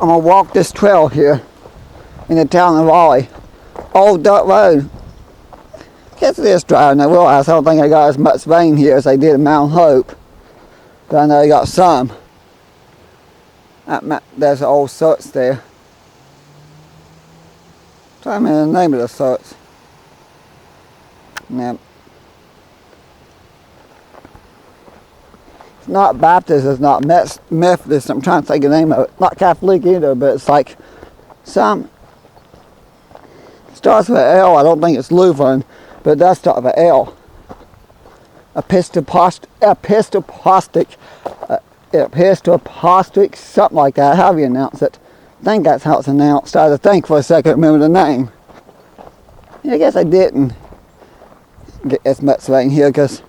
I'm gonna walk this trail here in the town of Raleigh. Old dirt road. Guess it is dry, and I realize I don't think I got as much rain here as I did in Mount Hope. But I know I got some. There's an old church there. Try to remember the name of the church. Now, it's not Baptist, it's not Methodist, I'm trying to think of the name of it. Not Catholic either, but it's like some, starts with an L. I don't think it's Lutheran, but it does start with an L. Episcopalic, something like that, however you announce it. I think that's how it's announced. I had to think for a second, remember the name. Yeah, I guess I didn't get as much rain here because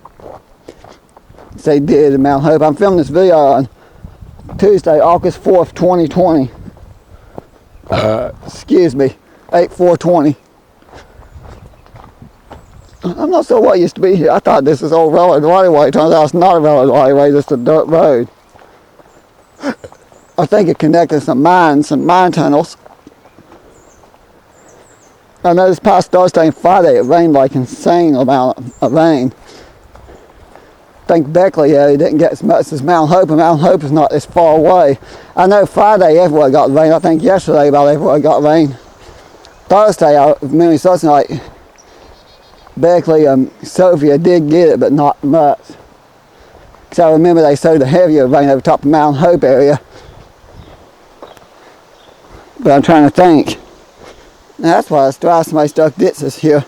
they did in Mount Hope. I'm filming this video on Tuesday, August 4th, 2020. Excuse me, 8/4/20. I'm not sure what used to be here. I thought this was old railroad right away. It turns out it's not a railroad right away, just a dirt road. I think it connected some mine tunnels. I know this past Thursday and Friday it rained like insane amount of rain. I think Beckley area didn't get as much as Mount Hope, and Mount Hope is not as far away. I know Friday everywhere got rain. I think yesterday about everywhere got rain. Thursday, memory serves me, like Beckley and Sophia did get it, but not much. Because I remember they showed the heavier rain over top of Mount Hope area. But I'm trying to think. Now that's why it's dry. Somebody stuck ditches here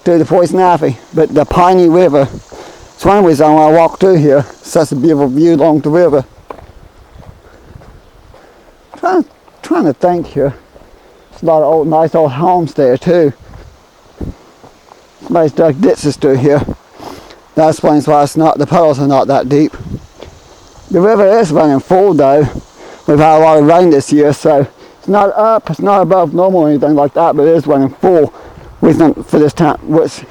through the Poison Ivy. But the Piney River, it's one reason I want to walk through here. It's such a beautiful view along the river. Trying to think here. There's a lot of nice old homes there too. Somebody's dug ditches through here. That explains why the puddles are not that deep. The river is running full though. We've had a lot of rain this year, so it's not up, it's not above normal or anything like that, but it is running full. We think for this time, which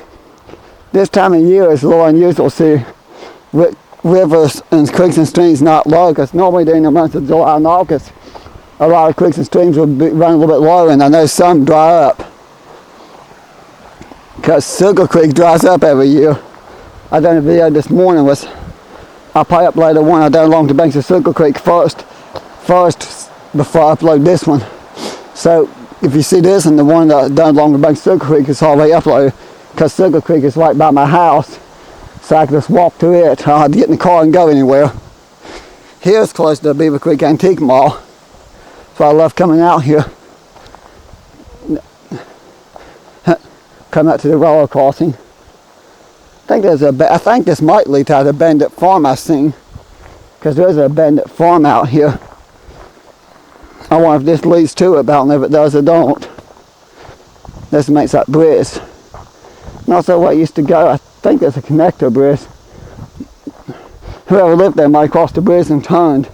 this time of year is a little unusual to see rivers and creeks and streams not low, because normally during the months of July and August, a lot of creeks and streams will run a little bit lower, and I know some dry up. Because Sugar Creek dries up every year. I done a video this morning I'll probably upload the one I done along the banks of Sugar Creek first before I upload this one. So if you see this and the one that I done along the banks of Sugar Creek is already uploaded, because Sugar Creek is right by my house, so I can just walk to it. I don't have to get in the car and go anywhere. Here's close to the Beaver Creek Antique Mall, so I love coming out here. Come out to the railroad crossing. I think this might lead to an abandoned farm I've seen, because there's an abandoned farm out here. I wonder if this leads to it, but I don't know if it does or don't. This makes that bridge. Not sure what used to go. I think there's a connector bridge. Whoever lived there might cross the bridge and turned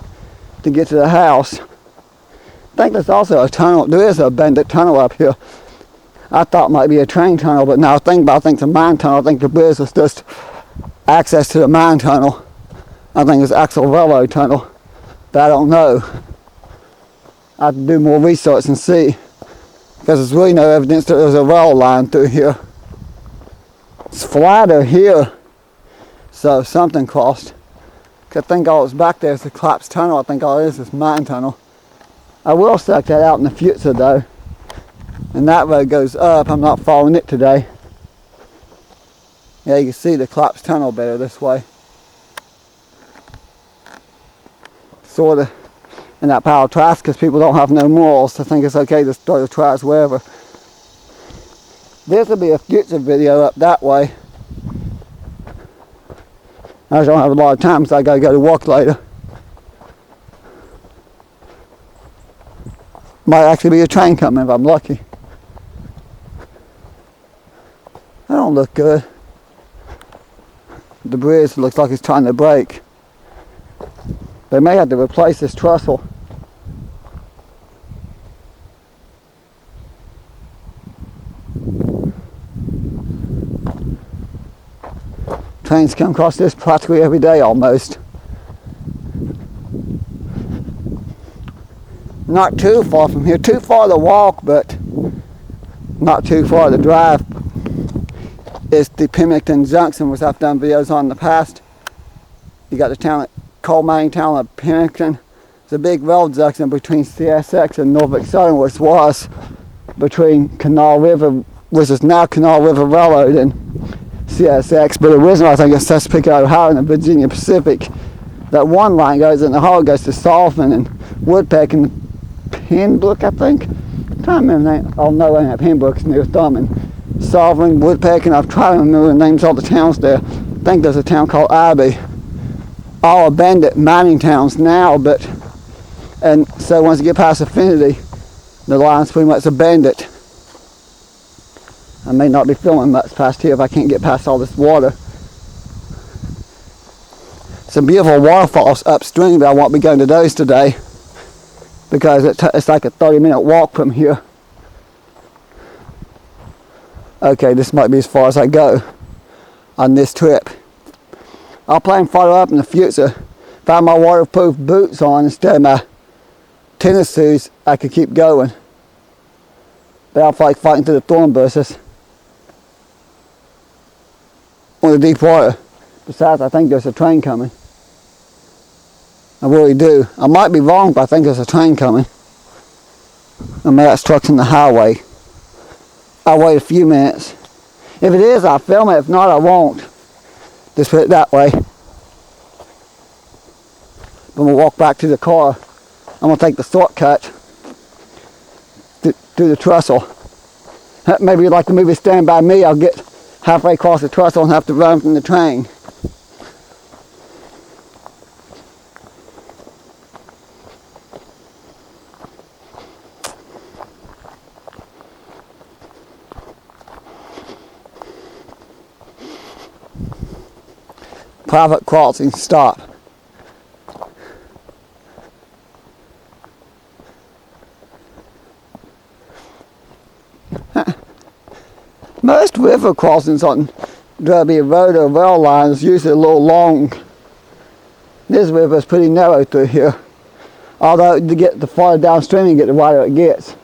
to get to the house. I think there's also a tunnel. There is an abandoned tunnel up here. I thought it might be a train tunnel, but now I think it's a mine tunnel. I think the bridge is just access to the mine tunnel. I think it's actual railroad tunnel, but I don't know. I have to do more research and see, because there's really no evidence that there's a rail line through here. It's flatter here, so something crossed. I think all that's back there is the collapsed tunnel. I think all it is mine tunnel. I will check that out in the future though. And that road goes up. I'm not following it today. Yeah, you can see the collapsed tunnel better this way. Sort of in that pile of trash, because people don't have no morals. I think it's okay to throw the trash wherever. This will be a future video up that way. I just don't have a lot of time, so I gotta go to work later. Might actually be a train coming if I'm lucky. That don't look good. The bridge looks like it's trying to break. They may have to replace this trestle. Trains come across this practically every day almost. not too far from here. Too far to walk, but not too far to drive. It's the Pemmican Junction, which I've done videos on in the past. You got the town, coal mining town of Pemmican. It's a big road junction between CSX and Norfolk Southern, which was between Canal River, which is now Canal River Railroad, and CSX. But originally, I think it's Chesapeake, Ohio, and the Virginia Pacific. That one line goes in the hall, goes to Sullivan and Woodpeck and Pembroke, I think. I'm trying to remember the name. Oh no, I ain't Pembroke's near Thurman. Sullivan, Woodpeck, and I've tried to remember the names of all the towns there. I think there's a town called Abbey. All abandoned mining towns now, and so once you get past Affinity, the line's pretty much abandoned. I may not be filming much past here if I can't get past all this water. Some beautiful waterfalls upstream, but I won't be going to those today because it's like a 30-minute walk from here. Okay, this might be as far as I go on this trip. I'll plan further up in the future. If I have my waterproof boots on instead of my tennis shoes, I could keep going. But I'll like fighting through the thorn bushes on the deep water. Besides, I think there's a train coming. I really do. I might be wrong, but I think there's a train coming. I mean, that truck's in the highway. I'll wait a few minutes. If it is, I'll film it. If not, I won't. Just put it that way. But we'll walk back to the car. I'm going to take the shortcut through the trestle. Maybe like the movie Stand By Me, I'll get halfway across the trestle and have to run from the train. Private crossing, stop. Most river crossings on Derby Road or rail line is usually a little long. This river is pretty narrow through here. Although to get the farther downstream you get, the wider it gets.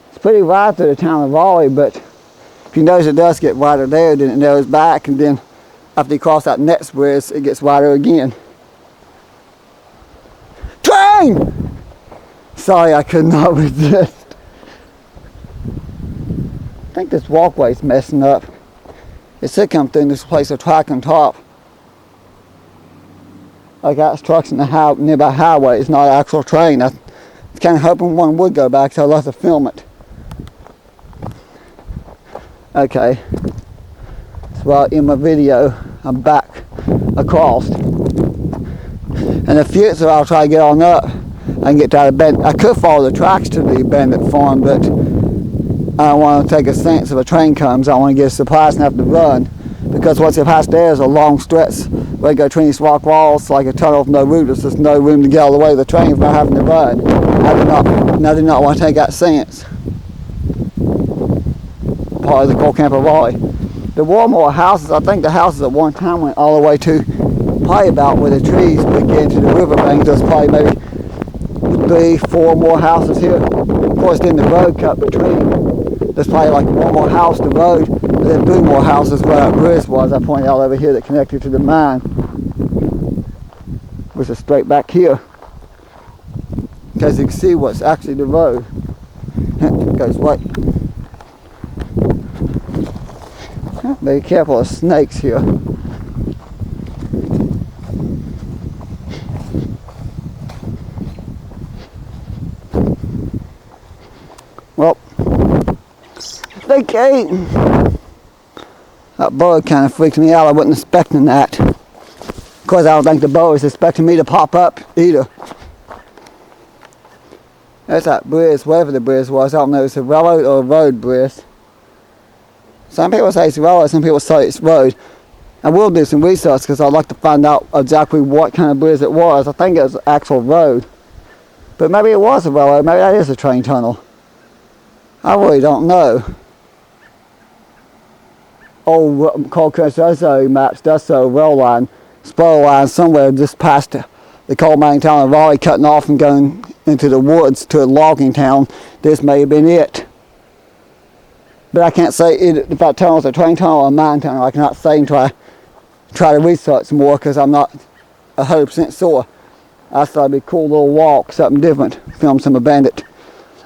It's pretty wide through the town of Raleigh, but if you notice it does get wider there, then it narrows back, and then after you cross that next bridge, it gets wider again. Train! Sorry, I could not resist. I think this walkway's messing up. It should come through this place a track on top. I got trucks in the nearby highway. It's not an actual train. I was kind of hoping one would go back, so I left to film it. Okay. So in my video, I'm back across. In the future, I'll try to get on up and get to that abandoned. I could follow the tracks to the abandoned farm, but I don't want to take a chance if a train comes. I don't want to get surprised and have to run, because once it past there is a long stretch where you go between these rock walls, like a tunnel with no roof. There's just no room to get all the way to the train without having to run. I do not want to take that chance. Part of the coal camp of Raleigh. There were more houses. I think the houses at one time went all the way to probably about where the trees begin to the riverbank. There's probably maybe 3, 4 more houses here. Of course, then the road cut between. There's probably like one more house to the road, and then 3 more houses where that bridge was. I pointed out over here that connected to the mine, which is straight back here. Because you can see what's actually the road. It goes right. Be careful of snakes here. Well, they came. That bird kind of freaked me out. I wasn't expecting that. Of course, I don't think the bird was expecting me to pop up either. There's that bridge, whatever the bridge was. I don't know if it's a railroad or a road bridge. Some people say it's railroad, some people say it's road. I will do some research because I'd like to find out exactly what kind of bridge it was. I think it was an actual road. But maybe it was a railroad, maybe that is a train tunnel. I really don't know. Old coal country does show maps, does show a rail line, spur line somewhere just past the coal mining town of Raleigh, cutting off and going into the woods to a logging town, this may have been it. But I can't say if that tunnel is a train tunnel or a mine tunnel. I cannot say until I try to research more, because I'm not 100% sure. I thought it'd be a cool little walk, something different, film some abandoned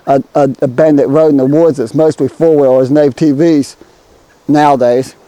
road in the woods that's mostly four-wheelers and ATVs nowadays.